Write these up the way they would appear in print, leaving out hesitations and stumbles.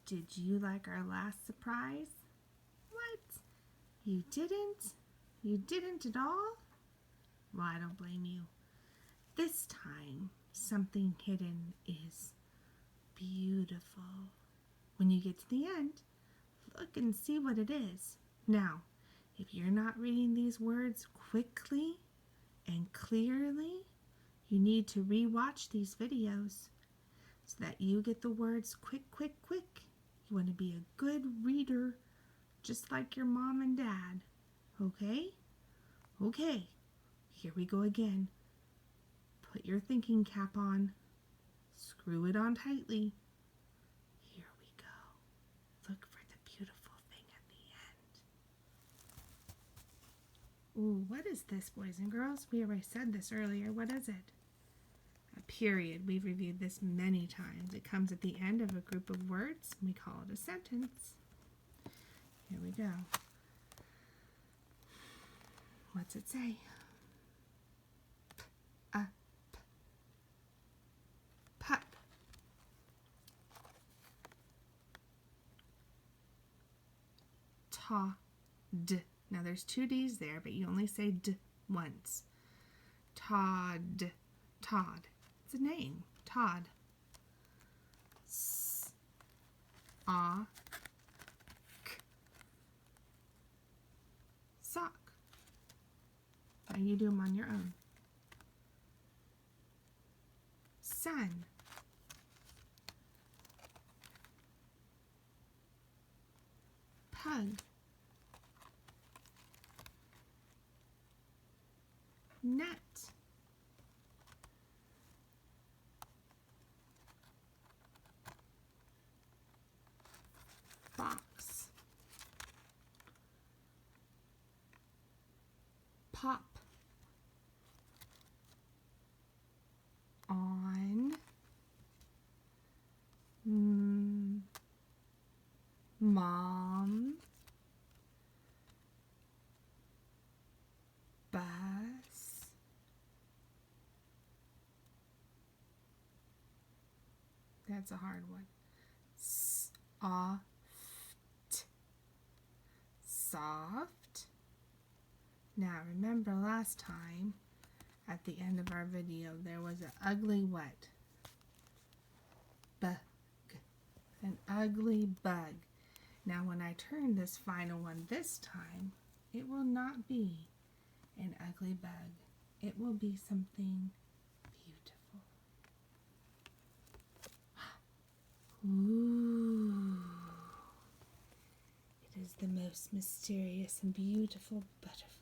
Did you like our last surprise? What? You didn't? You didn't at all? Well, I don't blame you. This time, something hidden is beautiful. When you get to the end, look and see what it is. Now, if you're not reading these words quickly and clearly, you need to re-watch these videos so that you get the words quick. You want to be a good reader, just like your mom and dad. Okay? Okay. Here we go again. Put your thinking cap on. Screw it on tightly. Here we go. Look for the beautiful thing at the end. Ooh, what is this, boys and girls? We already said this earlier. What is it? A period. We've reviewed this many times. It comes at the end of a group of words. We call it a sentence. Here we go. What's it say? Pup. Todd. Now there's two D's there, but you only say D once. Todd. Todd. It's a name. Todd. Sock. Sock. Now you do them on your own. Sun. Pug. Net. Box. Pop. On. Mom. Bus. That's a hard one. Soft. Soft. Now remember last time at the end of our video there was an ugly what? Bug. An ugly bug. Now when I turn this final one this time, it will not be an ugly bug. It will be something beautiful. Ooh. It is the most mysterious and beautiful butterfly.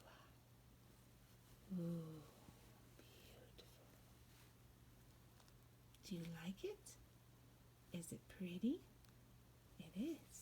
Ooh, beautiful. Do you like it? Is it pretty? It is.